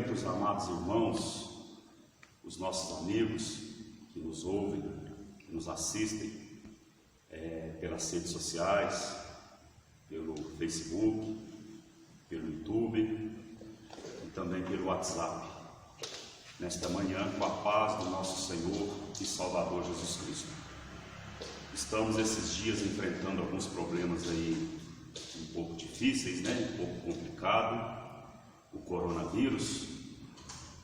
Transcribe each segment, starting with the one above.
cumprimento os amados irmãos, os nossos amigos que nos ouvem, que nos assistem pelas redes sociais, pelo Facebook, pelo YouTube e também pelo WhatsApp. Nesta manhã, com a paz do nosso Senhor e Salvador Jesus Cristo. Estamos esses dias enfrentando alguns problemas aí um pouco difíceis, um pouco complicado, o coronavírus,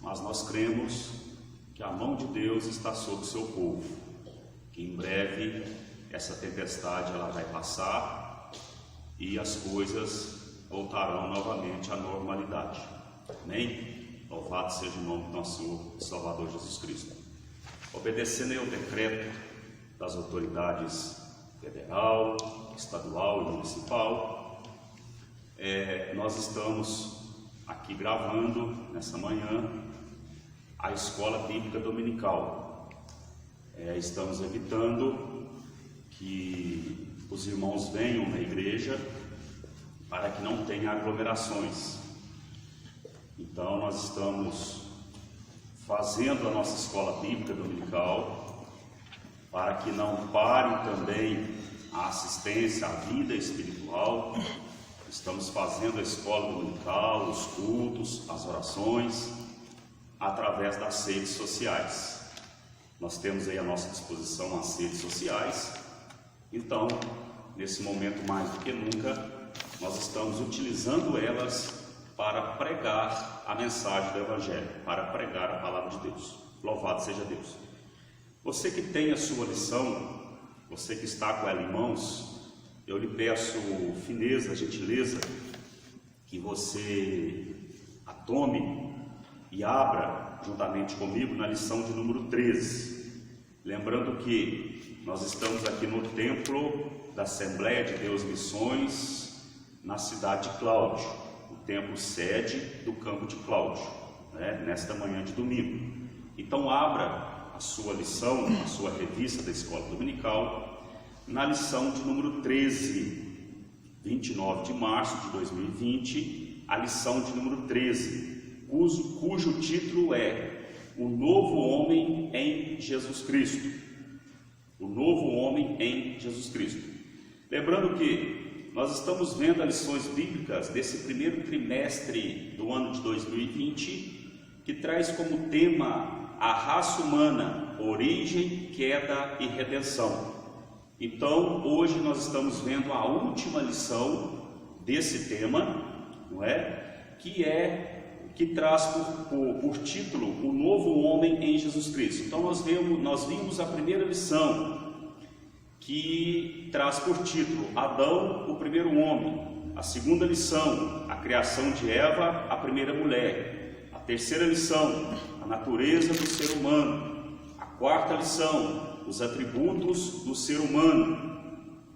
mas nós cremos que a mão de Deus está sobre o seu povo, que em breve essa tempestade ela vai passar e as coisas voltarão novamente à normalidade. Amém? Louvado seja o nome do nosso Senhor e Salvador Jesus Cristo. Obedecendo ao decreto das autoridades federal, estadual e municipal, nós estamos aqui gravando nessa manhã a escola bíblica dominical. Estamos evitando que os irmãos venham na igreja para que não tenha aglomerações. Então nós estamos fazendo a nossa escola bíblica dominical para que não pare também a assistência à vida espiritual. Estamos fazendo a escola dominical, os cultos, as orações, através das redes sociais. Nós temos aí à nossa disposição as redes sociais. Então, nesse momento mais do que nunca, nós estamos utilizando elas para pregar a mensagem do Evangelho, para pregar a palavra de Deus. Louvado seja Deus. Você que tem a sua lição, você que está com ela em mãos, eu lhe peço fineza, gentileza, que você a tome e abra juntamente comigo na lição de número 13. Lembrando que nós estamos aqui no templo da Assembleia de Deus Missões, na cidade de Cláudio, o templo sede do campo de Cláudio, nesta manhã de domingo. Então abra a sua lição, a sua revista da escola dominical, na lição de número 13, 29 de março de 2020, a lição de número 13, cujo título é O Novo Homem em Jesus Cristo. O Novo Homem em Jesus Cristo. Lembrando que nós estamos vendo as lições bíblicas desse primeiro trimestre do ano de 2020, que traz como tema a raça humana, origem, queda e redenção. Então, hoje nós estamos vendo a última lição desse tema, que traz por título o novo homem em Jesus Cristo. Então, nós vimos a primeira lição, que traz por título Adão, o primeiro homem. A segunda lição, a criação de Eva, a primeira mulher. A terceira lição, a natureza do ser humano. A quarta lição, os atributos do ser humano.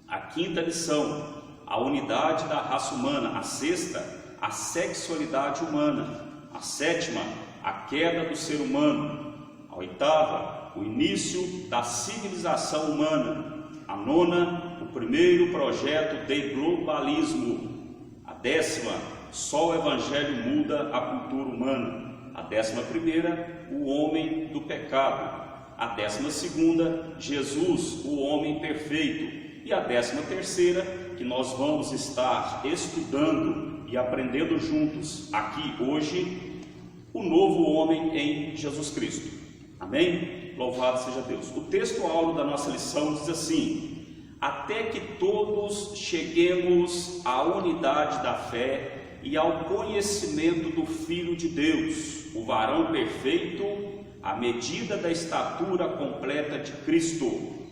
A quinta lição, a unidade da raça humana. A sexta, a sexualidade humana. A sétima, a queda do ser humano. A oitava, o início da civilização humana. A nona, o primeiro projeto de globalismo. A décima, só o Evangelho muda a cultura humana. A 11ª, o homem do pecado. A 12ª, Jesus, o homem perfeito. E a 13ª, que nós vamos estar estudando e aprendendo juntos aqui hoje, o novo homem em Jesus Cristo. Amém? Louvado seja Deus. O texto áureo da nossa lição diz assim: até que todos cheguemos à unidade da fé e ao conhecimento do Filho de Deus, o varão perfeito, à medida da estatura completa de Cristo.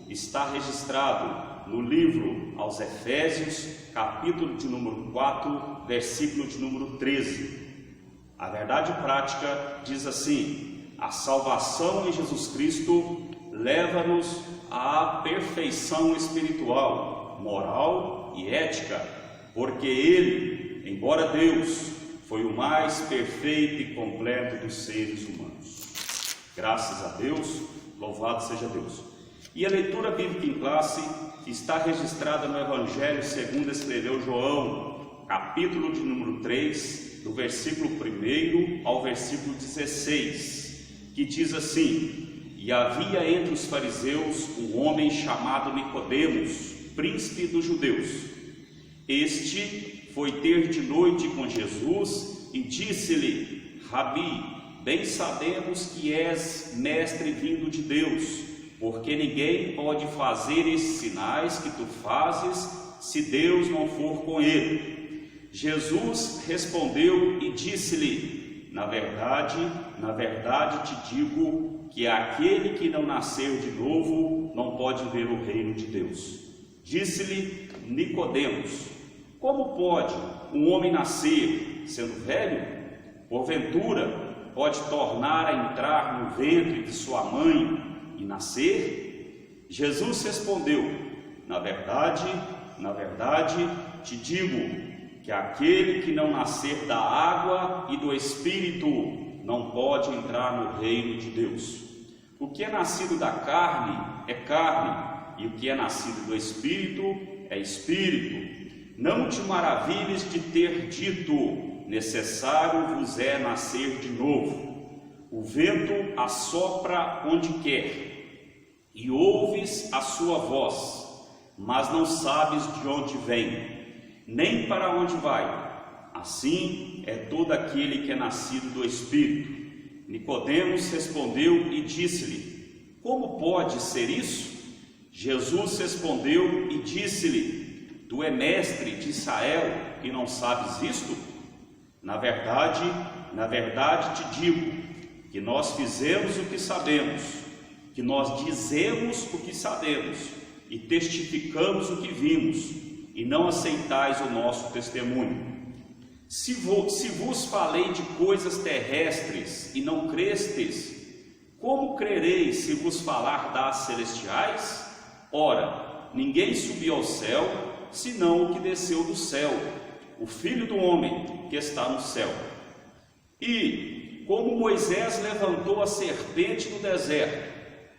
Está registrado no livro aos Efésios, capítulo de número 4, versículo de número 13. A verdade prática diz assim: a salvação em Jesus Cristo leva-nos à perfeição espiritual, moral e ética, porque Ele, embora Deus, foi o mais perfeito e completo dos seres humanos. Graças a Deus, louvado seja Deus. E a leitura bíblica em classe está registrada no Evangelho segundo escreveu João, capítulo de número 3, do versículo 1 ao versículo 16, que diz assim: E havia entre os fariseus um homem chamado Nicodemos, príncipe dos judeus. Este foi ter de noite com Jesus e disse-lhe: Rabi, bem sabemos que és mestre vindo de Deus, porque ninguém pode fazer esses sinais que tu fazes se Deus não for com ele. Jesus respondeu e disse-lhe: Na verdade te digo que aquele que não nascer de novo não pode ver o reino de Deus. Disse-lhe Nicodemos: Como pode um homem nascer sendo velho? Porventura pode tornar a entrar no ventre de sua mãe e nascer? Jesus respondeu: Na verdade te digo que aquele que não nascer da água e do Espírito não pode entrar no reino de Deus. O que é nascido da carne é carne, e o que é nascido do Espírito é Espírito. Não te maravilhes de ter dito: necessário vos é nascer de novo. O vento assopra onde quer, e ouves a sua voz, mas não sabes de onde vem, nem para onde vai. Assim é todo aquele que é nascido do Espírito. Nicodemos respondeu e disse-lhe: Como pode ser isso? Jesus respondeu e disse-lhe: Tu é mestre de Israel e não sabes isto? Na verdade te digo que nós fizemos o que sabemos, que nós dizemos o que sabemos e testificamos o que vimos, e não aceitais o nosso testemunho. Se vos falei de coisas terrestres e não crestes, como crereis se vos falar das celestiais? Ora, ninguém subiu ao céu, senão o que desceu do céu, o Filho do homem que está no céu. E, como Moisés levantou a serpente no deserto,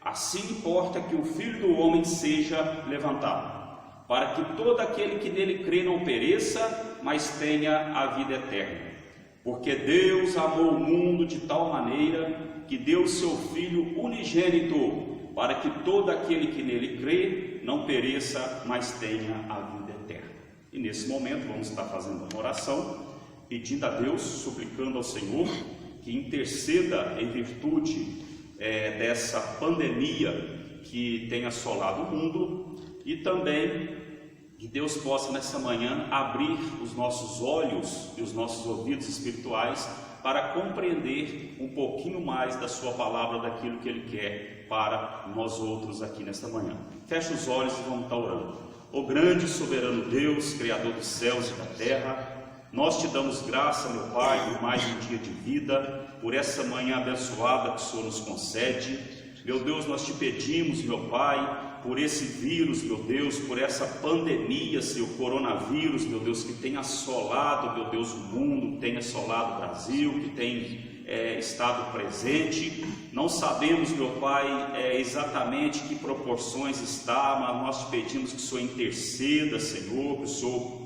assim importa que o Filho do homem seja levantado, para que todo aquele que nele crê não pereça, mas tenha a vida eterna. Porque Deus amou o mundo de tal maneira que deu seu Filho unigênito, para que todo aquele que nele crê não pereça, mas tenha a vida eterna. E nesse momento vamos estar fazendo uma oração, pedindo a Deus, suplicando ao Senhor que interceda em virtude dessa pandemia que tem assolado o mundo, e também que Deus possa nessa manhã abrir os nossos olhos e os nossos ouvidos espirituais para compreender um pouquinho mais da sua palavra, daquilo que Ele quer para nós outros aqui nesta manhã. Feche os olhos e vamos estar orando. Ó grande e soberano Deus, Criador dos céus e da terra, nós te damos graça, meu Pai, por mais um dia de vida, por essa manhã abençoada que o Senhor nos concede. Meu Deus, nós te pedimos, meu Pai, por esse vírus, meu Deus, por essa pandemia, Senhor, coronavírus, meu Deus, que tem assolado, meu Deus, o mundo, tem assolado o Brasil, que tem estado presente. Não sabemos, meu Pai, exatamente que proporções está, mas nós te pedimos que o Senhor interceda, Senhor, que o Senhor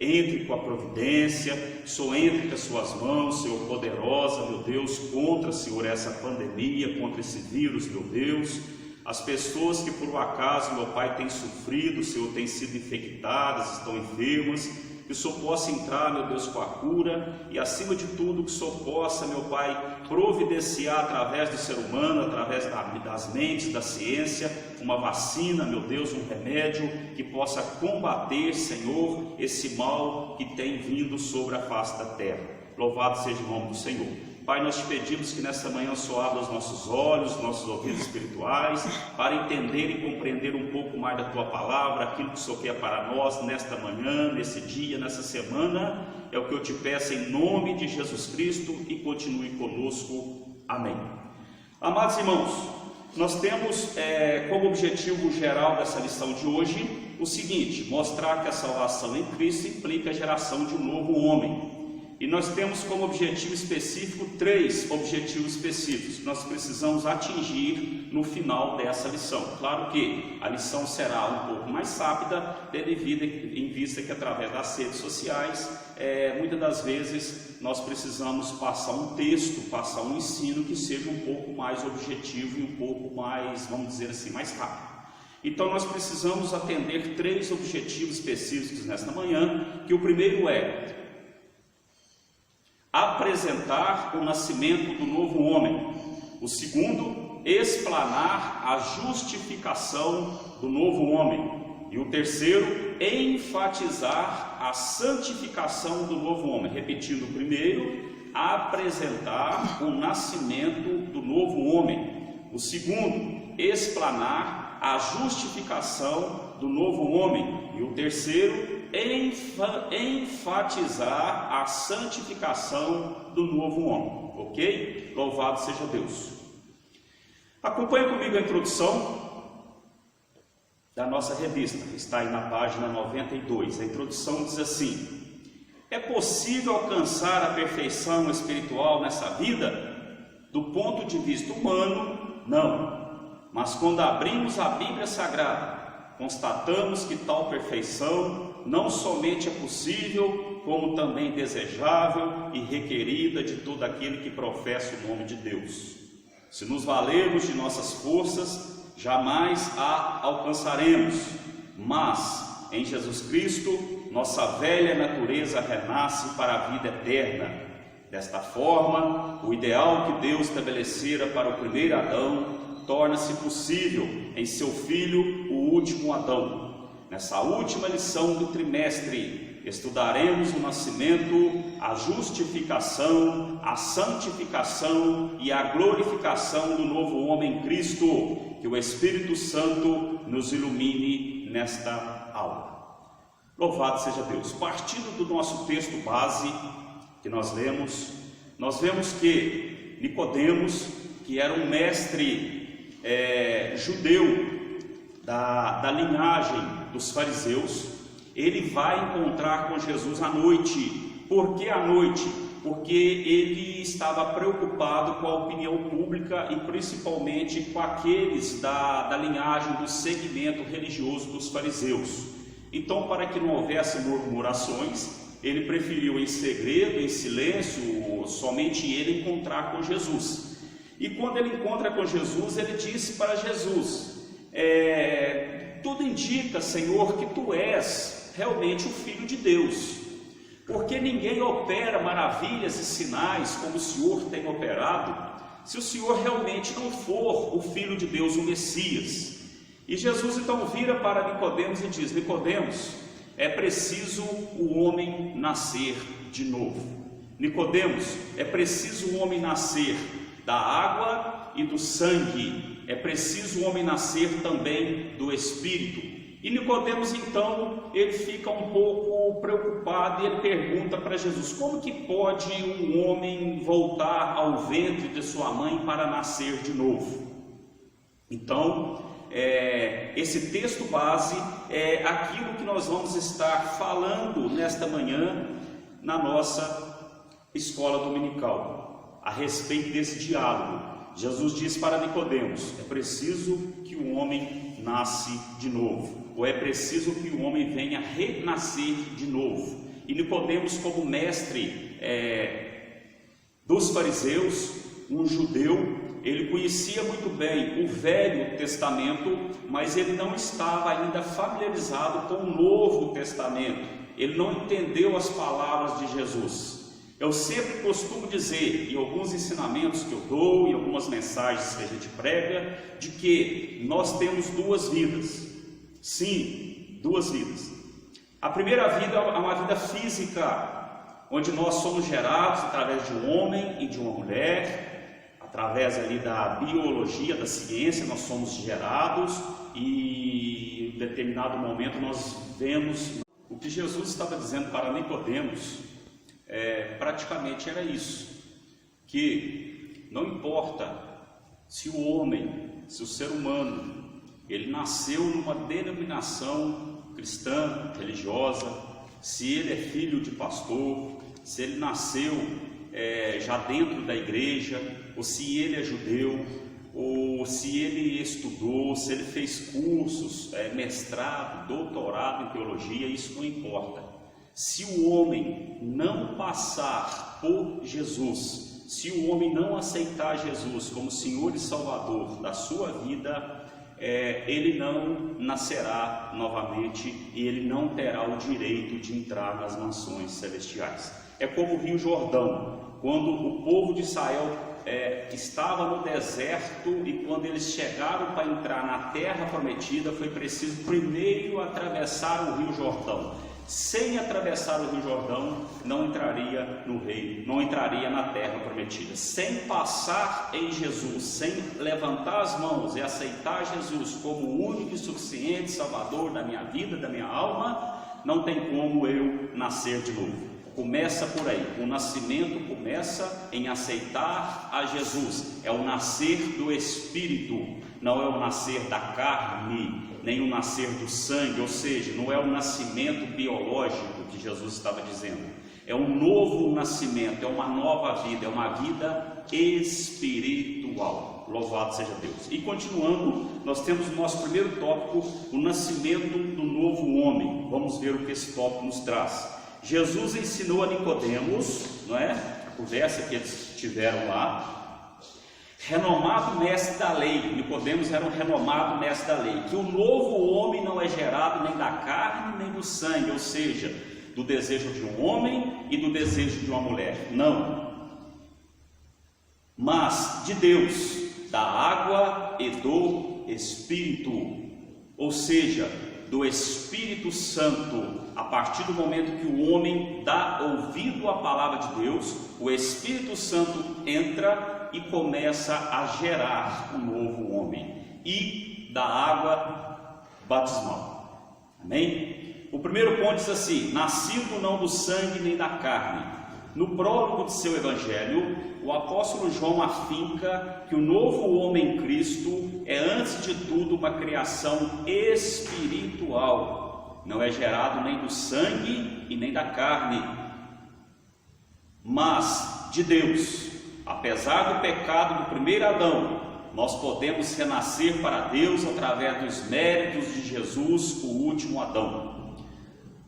entre com a providência, que o Senhor entre com as suas mãos, Senhor, poderosa, meu Deus, contra, Senhor, essa pandemia, contra esse vírus, meu Deus. As pessoas que por um acaso, meu Pai, têm sofrido, Senhor, têm sido infectadas, estão enfermas, que o Senhor possa entrar, meu Deus, com a cura, e acima de tudo que o Senhor possa, meu Pai, providenciar através do ser humano, através das mentes, da ciência, uma vacina, meu Deus, um remédio que possa combater, Senhor, esse mal que tem vindo sobre a face da terra. Louvado seja o nome do Senhor. Pai, nós te pedimos que nessa manhã o Senhor abra os nossos olhos, nossos ouvidos espirituais, para entender e compreender um pouco mais da Tua palavra, aquilo que o Senhor quer para nós nesta manhã, nesse dia, nessa semana. É o que eu te peço em nome de Jesus Cristo, e continue conosco. Amém. Amados irmãos, nós temos como objetivo geral dessa lição de hoje o seguinte: mostrar que a salvação em Cristo implica a geração de um novo homem. E nós temos como objetivo específico 3 objetivos específicos que nós precisamos atingir no final dessa lição. Claro que a lição será um pouco mais rápida, em vista que através das redes sociais, muitas das vezes nós precisamos passar um texto, passar um ensino que seja um pouco mais objetivo e um pouco mais, vamos dizer assim, mais rápido. Então nós precisamos atender 3 objetivos específicos nesta manhã, que o primeiro é apresentar o nascimento do novo homem. O segundo, explanar a justificação do novo homem. E o terceiro, enfatizar a santificação do novo homem. Repetindo o primeiro, apresentar o nascimento do novo homem. O segundo, explanar a justificação do novo homem. E o terceiro, enfatizar a santificação do novo homem, ok? Louvado seja Deus. Acompanhe comigo a introdução da nossa revista, que está aí na página 92. A introdução diz assim: é possível alcançar a perfeição espiritual nessa vida? Do ponto de vista humano, não. Mas quando abrimos a Bíblia Sagrada, constatamos que tal perfeição não somente é possível, como também desejável e requerida de todo aquele que professa o nome de Deus. Se nos valermos de nossas forças, jamais a alcançaremos, mas em Jesus Cristo, nossa velha natureza renasce para a vida eterna. Desta forma, o ideal que Deus estabelecera para o primeiro Adão torna-se possível em seu filho, o último Adão. Nessa última lição do trimestre, estudaremos o nascimento, a justificação, a santificação e a glorificação do novo homem em Cristo. Que o Espírito Santo nos ilumine nesta aula. Louvado seja Deus. Partindo do nosso texto base que nós vemos que Nicodemos, que era um mestre judeu da linhagem dos fariseus, ele vai encontrar com Jesus à noite. Por que à noite? Porque ele estava preocupado com a opinião pública e principalmente com aqueles da linhagem do segmento religioso dos fariseus. Então, para que não houvesse murmurações, ele preferiu em segredo, em silêncio, somente ele encontrar com Jesus. E quando ele encontra com Jesus, ele disse para Jesus: tudo indica, Senhor, que tu és realmente o Filho de Deus, porque ninguém opera maravilhas e sinais como o Senhor tem operado, se o Senhor realmente não for o Filho de Deus, o Messias. E Jesus então vira para Nicodemos e diz: Nicodemos, é preciso o homem nascer de novo. Nicodemos, é preciso o homem nascer da água e do sangue. É preciso o homem nascer também do Espírito. E Nicodemos então, ele fica um pouco preocupado e ele pergunta para Jesus: como que pode um homem voltar ao ventre de sua mãe para nascer de novo? Então, esse texto base é aquilo que nós vamos estar falando nesta manhã na nossa escola dominical, a respeito desse diálogo. Jesus diz para Nicodemos: é preciso que o homem nasce de novo, ou é preciso que o homem venha renascer de novo. E Nicodemos, como mestre dos fariseus, um judeu, ele conhecia muito bem o Velho Testamento, mas ele não estava ainda familiarizado com o Novo Testamento. Ele não entendeu as palavras de Jesus. Eu sempre costumo dizer, em alguns ensinamentos que eu dou, em algumas mensagens que a gente prega, de que nós temos 2 vidas. Sim, 2 vidas. A primeira vida é uma vida física, onde nós somos gerados através de um homem e de uma mulher, através ali da biologia, da ciência, nós somos gerados e em determinado momento nós vemos. O que Jesus estava dizendo para Nicodemos praticamente era isso, que não importa se o homem, se o ser humano, ele nasceu numa denominação cristã, religiosa, se ele é filho de pastor, se ele nasceu já dentro da igreja, ou se ele é judeu, ou se ele estudou, se ele fez cursos, mestrado, doutorado em teologia, isso não importa. Se o homem não passar por Jesus, se o homem não aceitar Jesus como Senhor e Salvador da sua vida, ele não nascerá novamente e ele não terá o direito de entrar nas mansões celestiais. É como o Rio Jordão, quando o povo de Israel estava no deserto e quando eles chegaram para entrar na terra prometida, foi preciso primeiro atravessar o Rio Jordão. Sem atravessar o Rio Jordão, não entraria no reino, não entraria na terra prometida. Sem passar em Jesus, sem levantar as mãos e aceitar Jesus como o único e suficiente Salvador da minha vida, da minha alma, não tem como eu nascer de novo. Começa por aí, o nascimento começa em aceitar a Jesus, é o nascer do Espírito, não é o nascer da carne, nem o nascer do sangue, ou seja, não é o nascimento biológico que Jesus estava dizendo, é um novo nascimento, é uma nova vida, é uma vida espiritual. Louvado seja Deus. E continuando, nós temos o nosso primeiro tópico, o nascimento do novo homem. Vamos ver o que esse tópico nos traz. Jesus ensinou a Nicodemos, não é? A conversa que eles tiveram lá, renomado mestre da lei. Nicodemos era um renomado mestre da lei, que o novo homem não é gerado nem da carne nem do sangue, ou seja, do desejo de um homem e do desejo de uma mulher, não, mas de Deus, da água e do Espírito, ou seja, do Espírito Santo. A partir do momento que o homem dá ouvido à palavra de Deus, o Espírito Santo entra e começa a gerar um novo homem, e da água batismal. Amém? O primeiro ponto diz assim: nascido não do sangue nem da carne. No prólogo de seu evangelho, o apóstolo João afinca que o novo homem em Cristo é, antes de tudo, uma criação espiritual. Não é gerado nem do sangue e nem da carne, mas de Deus. Apesar do pecado do primeiro Adão, nós podemos renascer para Deus através dos méritos de Jesus, o último Adão.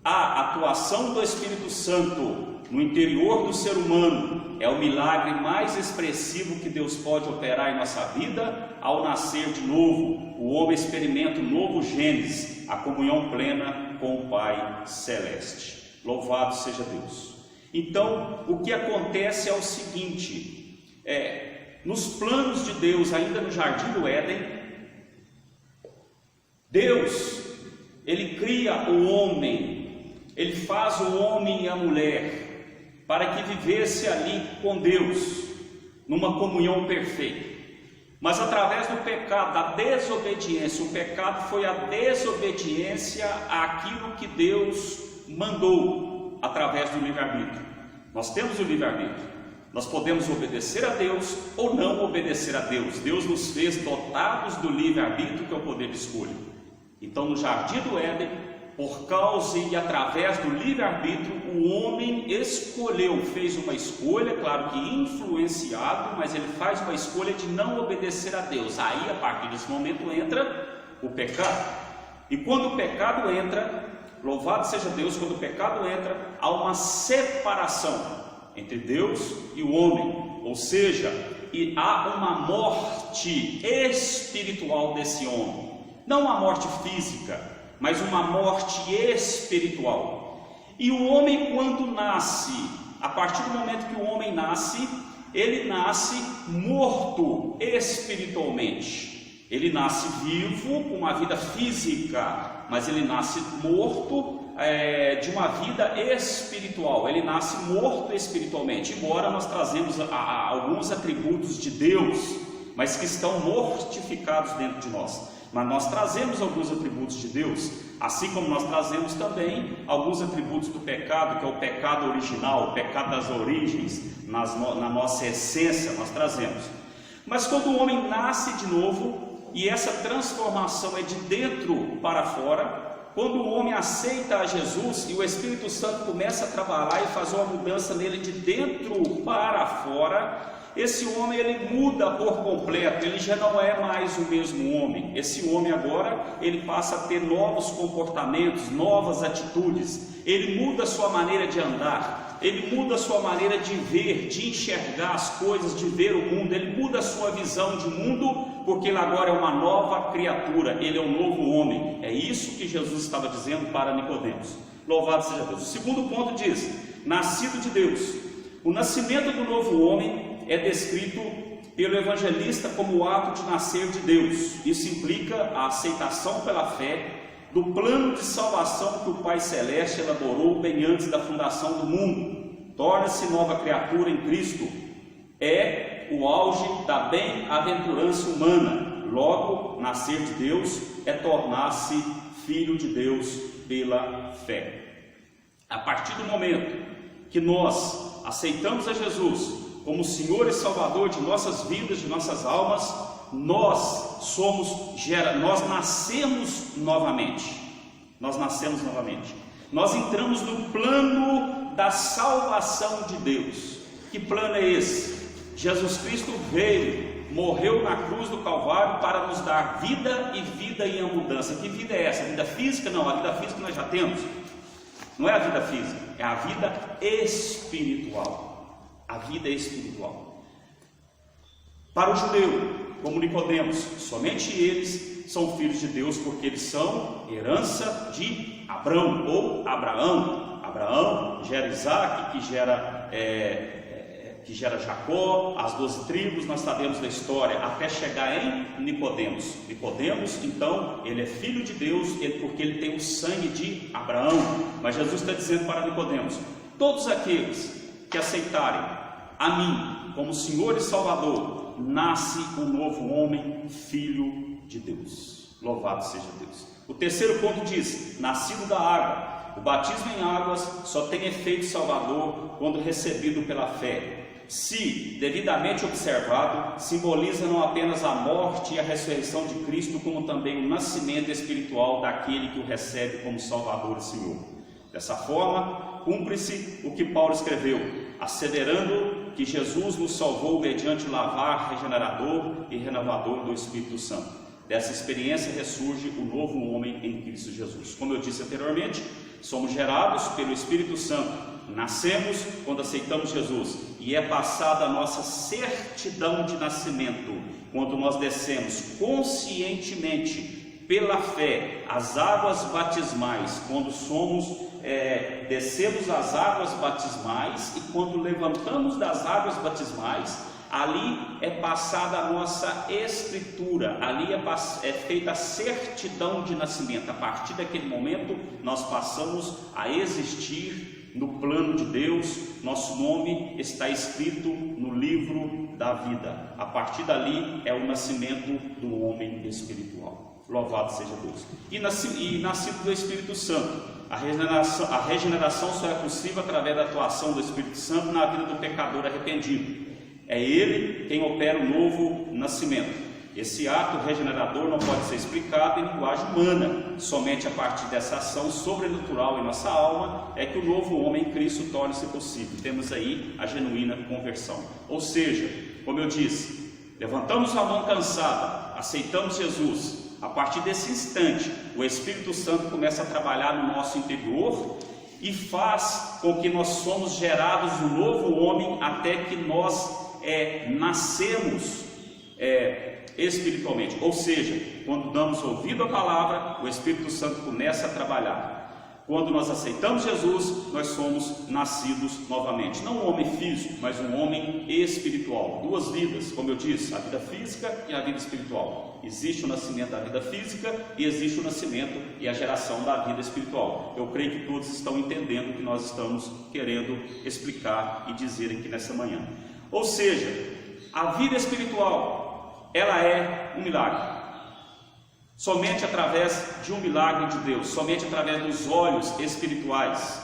A atuação do Espírito Santo no interior do ser humano é o milagre mais expressivo que Deus pode operar em nossa vida. Ao nascer de novo, o homem experimenta um novo Gênesis, a comunhão plena com o Pai Celeste. Louvado seja Deus. Então, o que acontece é o seguinte: nos planos de Deus, ainda no Jardim do Éden, Deus, Ele cria o homem, Ele faz o homem e a mulher, para que vivesse ali com Deus, numa comunhão perfeita. Mas através do pecado, da desobediência, o pecado foi a desobediência àquilo que Deus mandou, através do livre-arbítrio. Nós temos o livre-arbítrio, nós podemos obedecer a Deus ou não obedecer a Deus. Deus nos fez dotados do livre-arbítrio, que é o poder de escolha. Então, no Jardim do Éden, por causa e através do livre-arbítrio, o homem escolheu, fez uma escolha, claro que influenciado, mas ele faz uma escolha de não obedecer a Deus. Aí, a partir desse momento, entra o pecado. E quando o pecado entra, louvado seja Deus, quando o pecado entra, há uma separação entre Deus e o homem, ou seja, e há uma morte espiritual desse homem, não uma morte física, mas uma morte espiritual. E o homem, quando nasce, a partir do momento que o homem nasce, ele nasce morto espiritualmente. Ele nasce vivo, com uma vida física, mas ele nasce morto de uma vida espiritual. Ele nasce morto espiritualmente, embora nós trazemos alguns atributos de Deus, mas que estão mortificados dentro de nós. Mas nós trazemos alguns atributos de Deus, assim como nós trazemos também alguns atributos do pecado, que é o pecado original, o pecado das origens, na nossa essência nós trazemos. Mas quando o homem nasce de novo, e essa transformação é de dentro para fora, quando o homem aceita a Jesus e o Espírito Santo começa a trabalhar e fazer uma mudança nele de dentro para fora, esse homem ele muda por completo, ele já não é mais o mesmo homem. Esse homem agora, ele passa a ter novos comportamentos, novas atitudes, ele muda a sua maneira de andar, ele muda a sua maneira de ver, de enxergar as coisas, de ver o mundo, ele muda a sua visão de mundo, porque ele agora é uma nova criatura, ele é um novo homem. É isso que Jesus estava dizendo para Nicodemos. Louvado seja Deus. O segundo ponto diz: nascido de Deus. O nascimento do novo homem é descrito pelo evangelista como o ato de nascer de Deus. Isso implica a aceitação pela fé do plano de salvação que o Pai Celeste elaborou bem antes da fundação do mundo. Torna-se nova criatura em Cristo. É o auge da bem-aventurança humana. Logo, nascer de Deus é tornar-se filho de Deus pela fé. A partir do momento que nós aceitamos a Jesus como Senhor e Salvador de nossas vidas, de nossas almas, nós nascemos novamente. Nós entramos no plano da salvação de Deus. Que plano é esse? Jesus Cristo veio, morreu na cruz do Calvário para nos dar vida e vida em abundância. Que vida é essa? A vida física? Não, a vida física nós já temos. Não é a vida física, é a vida espiritual. A vida espiritual. Para o judeu, como Nicodemos, somente eles são filhos de Deus, porque eles são herança de Abrão ou Abraão. Abraão gera Isaac, que gera Jacó, as 12 tribos. Nós sabemos da história até chegar em Nicodemos. Nicodemos, então, ele é filho de Deus, porque ele tem o sangue de Abraão. Mas Jesus está dizendo para Nicodemos: todos aqueles que aceitarem a mim como Senhor e Salvador, nasce um novo homem, filho de Deus. Louvado seja Deus. O terceiro ponto diz: nascido da água. O batismo em águas só tem efeito salvador quando recebido pela fé. Se devidamente observado, simboliza não apenas a morte e a ressurreição de Cristo, como também o nascimento espiritual daquele que o recebe como Salvador e Senhor. Dessa forma, cumpre-se o que Paulo escreveu, asseverando que Jesus nos salvou mediante o lavar regenerador e renovador do Espírito Santo. Dessa experiência ressurge o novo homem em Cristo Jesus. Como eu disse anteriormente, somos gerados pelo Espírito Santo. Nascemos quando aceitamos Jesus e é passada a nossa certidão de nascimento quando nós descemos conscientemente pela fé as águas batismais, quando descemos as águas batismais e quando levantamos das águas batismais, ali é passada a nossa escritura, ali é feita a certidão de nascimento. A partir daquele momento nós passamos a existir no plano de Deus, nosso nome está escrito no livro da vida. A partir dali é o nascimento do homem espiritual. Louvado seja Deus. E nascido do Espírito Santo. A regeneração só é possível através da atuação do Espírito Santo na vida do pecador arrependido. É Ele quem opera o novo nascimento. Esse ato regenerador não pode ser explicado em linguagem humana. Somente a partir dessa ação sobrenatural em nossa alma é que o novo homem em Cristo torna-se possível. Temos aí a genuína conversão. Ou seja, como eu disse, levantamos a mão cansada, aceitamos Jesus. A partir desse instante, o Espírito Santo começa a trabalhar no nosso interior e faz com que nós somos gerados um novo homem até que nós nascemos espiritualmente. Ou seja, quando damos ouvido à palavra, o Espírito Santo começa a trabalhar. Quando nós aceitamos Jesus, nós somos nascidos novamente. Não um homem físico, mas um homem espiritual. Duas vidas, como eu disse, a vida física e a vida espiritual. Existe o nascimento da vida física e existe o nascimento e a geração da vida espiritual. Eu creio que todos estão entendendo o que nós estamos querendo explicar e dizer aqui nessa manhã. Ou seja, a vida espiritual, ela é um milagre. Somente através de um milagre de Deus, somente através dos olhos espirituais.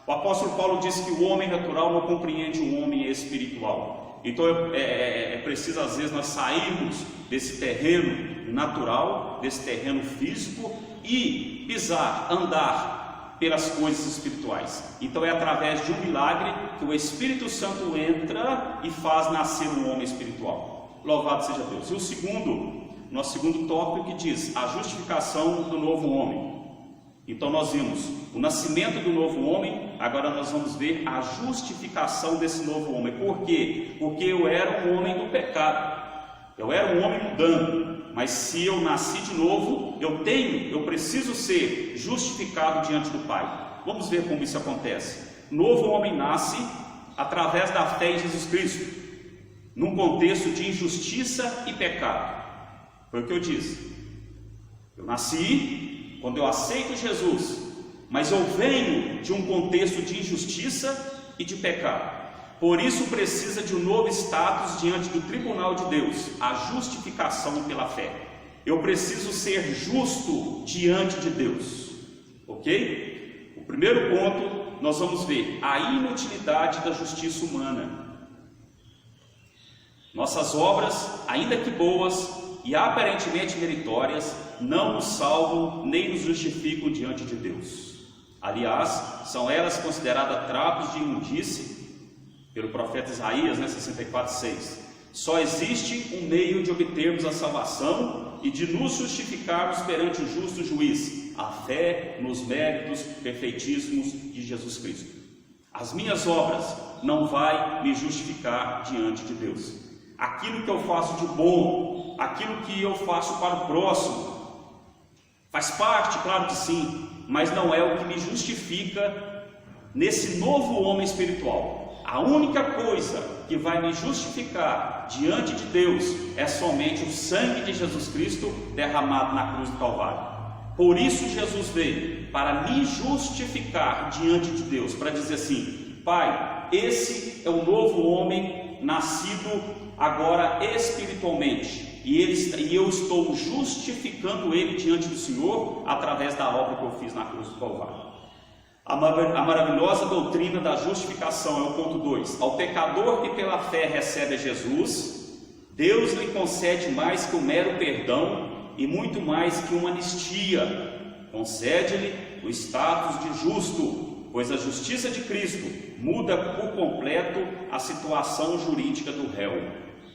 O apóstolo Paulo disse que o homem natural não compreende o homem espiritual. Então é preciso às vezes nós sairmos desse terreno natural, desse terreno físico, e pisar, andar pelas coisas espirituais. Então é através de um milagre que o Espírito Santo entra e faz nascer um homem espiritual. Louvado seja Deus. E o segundo, nosso segundo tópico, que diz a justificação do novo homem. Então nós vimos o nascimento do novo homem, agora nós vamos ver a justificação desse novo homem. Por quê? Porque eu era um homem do pecado, eu era um homem mudando, mas se eu nasci de novo, eu preciso ser justificado diante do Pai. Vamos ver como isso acontece. O novo homem nasce através da fé em Jesus Cristo, num contexto de injustiça e pecado. Foi o que eu disse. Eu nasci quando eu aceito Jesus, mas eu venho de um contexto de injustiça e de pecado. Por isso precisa de um novo status diante do tribunal de Deus, a justificação pela fé. Eu preciso ser justo diante de Deus, ok? O primeiro ponto, nós vamos ver a inutilidade da justiça humana. Nossas obras, ainda que boas e aparentemente meritórias, não nos salvam nem nos justificam diante de Deus. Aliás, são elas consideradas trapos de imundície pelo profeta Isaías, 64:6. Só existe um meio de obtermos a salvação e de nos justificarmos perante o justo juiz: a fé nos méritos perfeitíssimos de Jesus Cristo. As minhas obras não vai me justificar diante de Deus. Aquilo que eu faço de bom, aquilo que eu faço para o próximo, faz parte, claro que sim, mas não é o que me justifica nesse novo homem espiritual. A única coisa que vai me justificar diante de Deus é somente o sangue de Jesus Cristo derramado na cruz do Calvário. Por isso Jesus veio, para me justificar diante de Deus, para dizer assim: Pai, esse é o novo homem nascido agora espiritualmente, e eu estou justificando ele diante do Senhor através da obra que eu fiz na cruz do Calvário. A maravilhosa doutrina da justificação é o ponto 2. Ao pecador que pela fé recebe a Jesus, Deus lhe concede mais que o mero perdão e muito mais que uma anistia. Concede-lhe o status de justo, pois a justiça de Cristo muda por completo a situação jurídica do réu.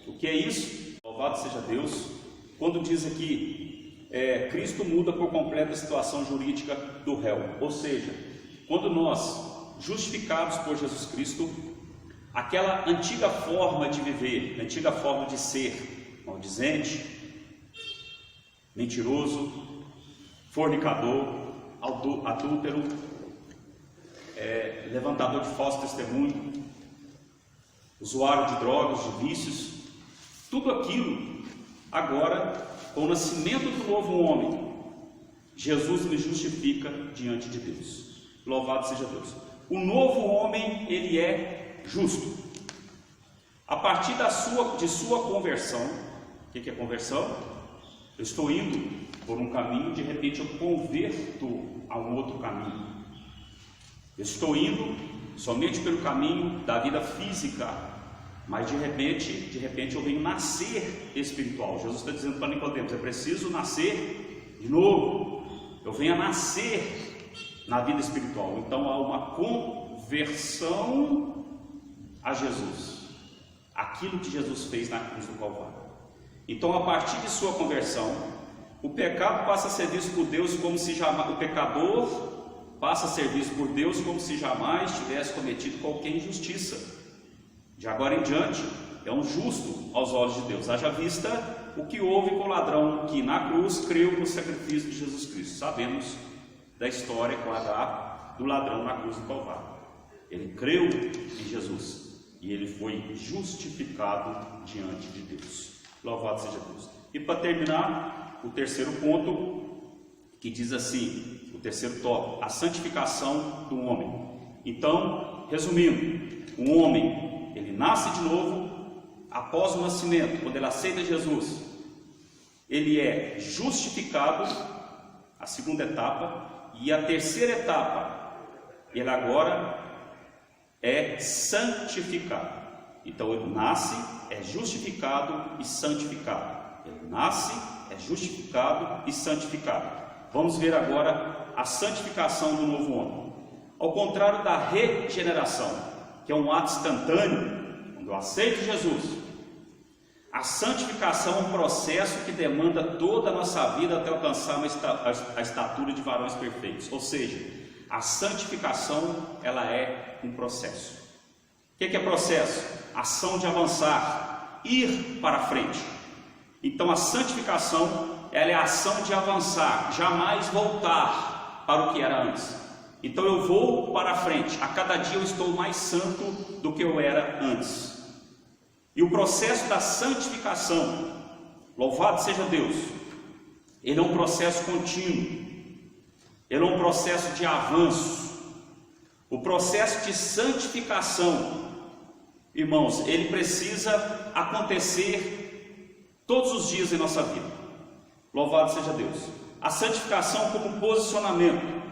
O que é isso? Louvado seja Deus. Quando diz aqui, Cristo muda por completo a situação jurídica do réu. Ou seja, quando nós, justificados por Jesus Cristo, aquela antiga forma de viver, antiga forma de ser, maldizente, mentiroso, fornicador, adúltero, levantador de falso testemunho, usuário de drogas, de vícios, tudo aquilo, agora, com o nascimento do novo homem, Jesus me justifica diante de Deus. Louvado seja Deus. O novo homem, ele é justo. A partir de sua conversão, o que é conversão? Eu estou indo por um caminho, de repente eu converto a um outro caminho. Eu estou indo somente pelo caminho da vida física, mas de repente eu venho nascer espiritual. Jesus está dizendo para Nicodemos: é preciso nascer de novo. Eu venho a nascer na vida espiritual. Então há uma conversão a Jesus, aquilo que Jesus fez na cruz do Calvário. Então, a partir de sua conversão, o pecado passa a ser visto por Deus como se jamais, o pecador passa a ser visto por Deus como se jamais tivesse cometido qualquer injustiça. De agora em diante, é um justo aos olhos de Deus. Haja vista o que houve com o ladrão que na cruz creu no sacrifício de Jesus Cristo. Sabemos da história, claro, do ladrão na cruz do Calvário. Ele creu em Jesus e ele foi justificado diante de Deus. Louvado seja Deus. E para terminar, o terceiro ponto, que diz assim, o terceiro tópico, a santificação do homem. Então, resumindo, o homem, ele nasce de novo após o nascimento, quando ele aceita Jesus. Ele é justificado, a segunda etapa. E a terceira etapa, ele agora é santificado. Então ele nasce, é justificado e santificado. Ele nasce, é justificado e santificado. Vamos ver agora a santificação do novo homem. Ao contrário da regeneração, que é um ato instantâneo, quando eu aceito Jesus, a santificação é um processo que demanda toda a nossa vida até alcançar a estatura de varões perfeitos. Ou seja, a santificação, ela é um processo. O que é processo? Ação de avançar, ir para frente. Então a santificação, ela é a ação de avançar, jamais voltar para o que era antes. Então eu vou para frente, a cada dia eu estou mais santo do que eu era antes. E o processo da santificação, louvado seja Deus, ele é um processo contínuo, ele é um processo de avanço. O processo de santificação, irmãos, ele precisa acontecer todos os dias em nossa vida. Louvado seja Deus. A santificação como posicionamento.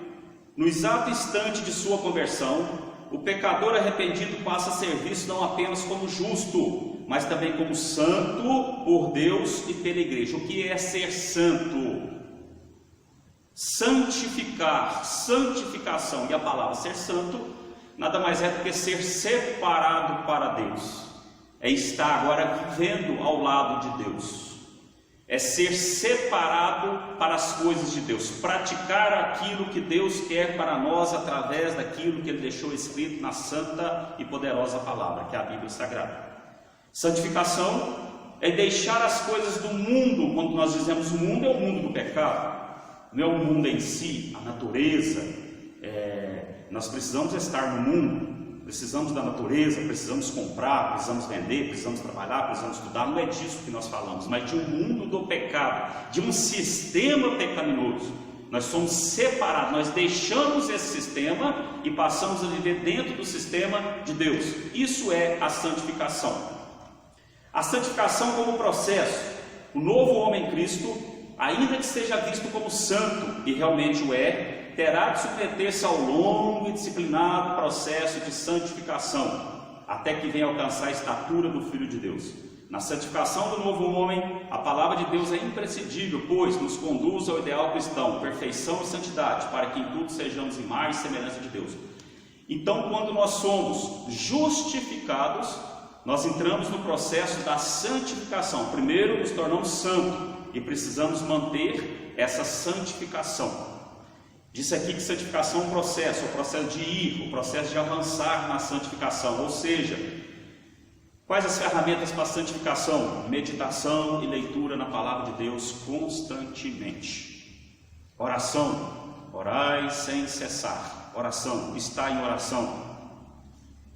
No exato instante de sua conversão, o pecador arrependido passa a ser visto não apenas como justo, mas também como santo por Deus e pela igreja. O que é ser santo? Santificar, santificação, e a palavra ser santo nada mais é do que ser separado para Deus, é estar agora vivendo ao lado de Deus, é ser separado para as coisas de Deus, praticar aquilo que Deus quer para nós através daquilo que Ele deixou escrito na santa e poderosa palavra, que é a Bíblia Sagrada. Santificação é deixar as coisas do mundo. Quando nós dizemos o mundo, é o mundo do pecado, não é o mundo em si, a natureza. Nós precisamos estar no mundo, precisamos da natureza, precisamos comprar, precisamos vender, precisamos trabalhar, precisamos estudar. Não é disso que nós falamos, mas de um mundo do pecado, de um sistema pecaminoso. Nós somos separados, nós deixamos esse sistema e passamos a viver dentro do sistema de Deus. Isso é a santificação. A santificação como processo. O novo homem em Cristo, ainda que seja visto como santo, e realmente o é, terá de submeter-se ao longo e disciplinado processo de santificação, até que venha alcançar a estatura do Filho de Deus. Na santificação do novo homem, a palavra de Deus é imprescindível, pois nos conduz ao ideal cristão, perfeição e santidade, para que em tudo sejamos imagem e semelhança de Deus. Então, quando nós somos justificados, nós entramos no processo da santificação. Primeiro nos tornamos santos e precisamos manter essa santificação. Disse aqui que santificação é um processo, o processo de ir, o processo de avançar na santificação. Ou seja, quais as ferramentas para a santificação? Meditação e leitura na palavra de Deus constantemente. Oração, orai sem cessar. Oração, estar em oração.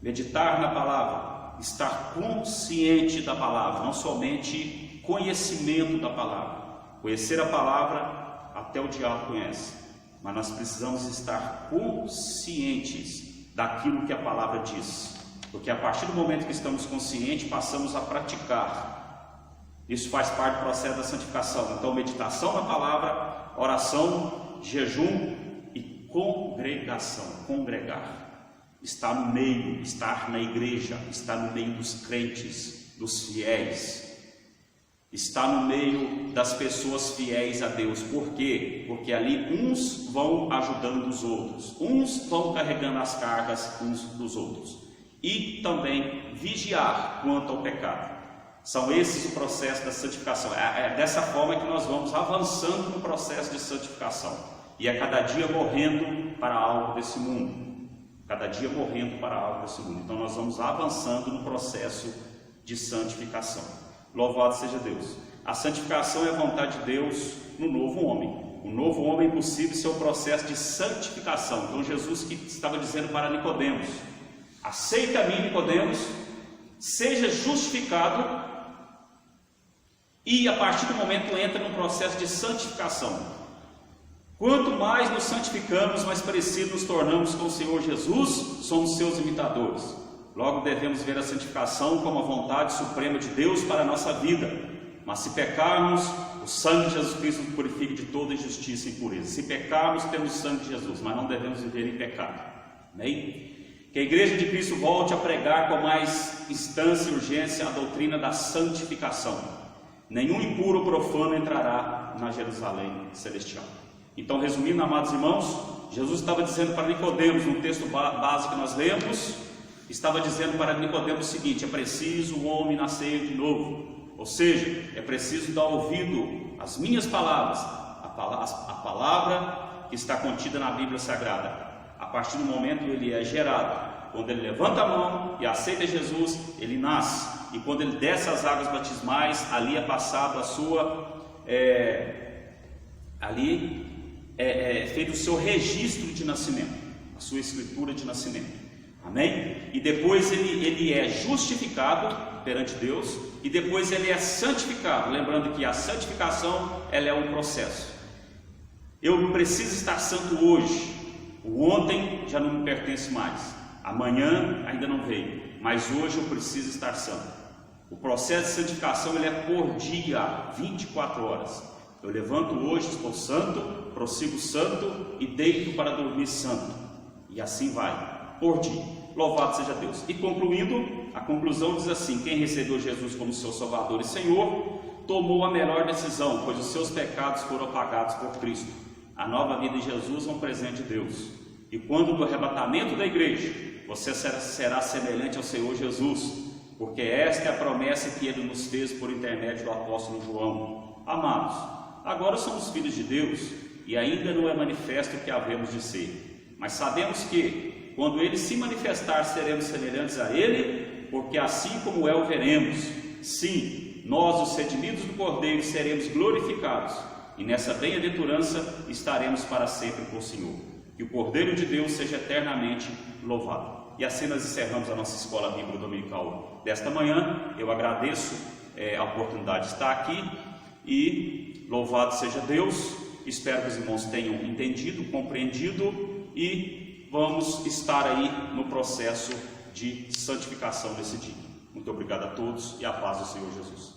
Meditar na palavra, estar consciente da palavra, não somente conhecimento da palavra. Conhecer a palavra, até o diabo conhece. Mas nós precisamos estar conscientes daquilo que a palavra diz, porque a partir do momento que estamos conscientes, passamos a praticar. Isso faz parte do processo da santificação. Então, meditação na palavra, oração, jejum e congregação. Congregar, estar no meio, estar na igreja, estar no meio dos crentes, dos fiéis, está no meio das pessoas fiéis a Deus. Por quê? Porque ali uns vão ajudando os outros, uns vão carregando as cargas uns dos outros, e também vigiar quanto ao pecado. São esses o processo da santificação. É dessa forma que nós vamos avançando no processo de santificação, e a cada dia morrendo para algo desse mundo, cada dia morrendo para algo desse mundo. Então nós vamos avançando no processo de santificação. Louvado seja Deus. A santificação é a vontade de Deus no novo homem. O novo homem possível ser o processo de santificação. Então Jesus que estava dizendo para Nicodemos: aceita a mim, Nicodemos, seja justificado, e a partir do momento entra no processo de santificação. Quanto mais nos santificamos, mais parecidos nos tornamos com o Senhor Jesus, somos seus imitadores. Logo devemos ver a santificação como a vontade suprema de Deus para a nossa vida. Mas se pecarmos, o sangue de Jesus Cristo nos purifica de toda injustiça e impureza. Se pecarmos, temos o sangue de Jesus, mas não devemos viver em pecado. Amém? Que a igreja de Cristo volte a pregar com mais instância e urgência a doutrina da santificação. Nenhum impuro ou profano entrará na Jerusalém celestial. Então, resumindo, amados irmãos, Jesus estava dizendo para Nicodemos, no texto base que nós lemos, estava dizendo para Nicodemos o seguinte: é preciso o homem nascer de novo, ou seja, é preciso dar ouvido às minhas palavras, a palavra que está contida na Bíblia Sagrada. A partir do momento que ele é gerado, quando ele levanta a mão e aceita Jesus, ele nasce, e quando ele desce as águas batismais, ali é passado a sua, feito o seu registro de nascimento, a sua escritura de nascimento, amém? E depois ele é justificado perante Deus, e depois ele é santificado, lembrando que a santificação, ela é um processo. Eu preciso estar santo hoje, o ontem já não me pertence mais, amanhã ainda não veio, mas hoje eu preciso estar santo. O processo de santificação, ele é por dia, 24 horas. Eu levanto hoje, estou santo, prossigo santo e deito para dormir santo, e assim vai, por dia. Louvado seja Deus. E concluindo, a conclusão diz assim: quem recebeu Jesus como seu Salvador e Senhor, tomou a melhor decisão, pois os seus pecados foram apagados por Cristo. A nova vida em Jesus é um presente de Deus. E quando do arrebatamento da igreja, você será semelhante ao Senhor Jesus, porque esta é a promessa que Ele nos fez por intermédio do apóstolo João. Amados, agora somos filhos de Deus, e ainda não é manifesto o que havemos de ser, mas sabemos que, quando Ele se manifestar, seremos semelhantes a Ele, porque assim como é, o veremos. Sim, nós, os redimidos do Cordeiro, seremos glorificados, e nessa bem-aventurança estaremos para sempre com o Senhor. Que o Cordeiro de Deus seja eternamente louvado. E assim nós encerramos a nossa escola bíblica dominical desta manhã. Eu agradeço a oportunidade de estar aqui, e louvado seja Deus. Espero que os irmãos tenham entendido, compreendido, e vamos estar aí no processo de santificação nesse dia. Muito obrigado a todos, e a paz do Senhor Jesus.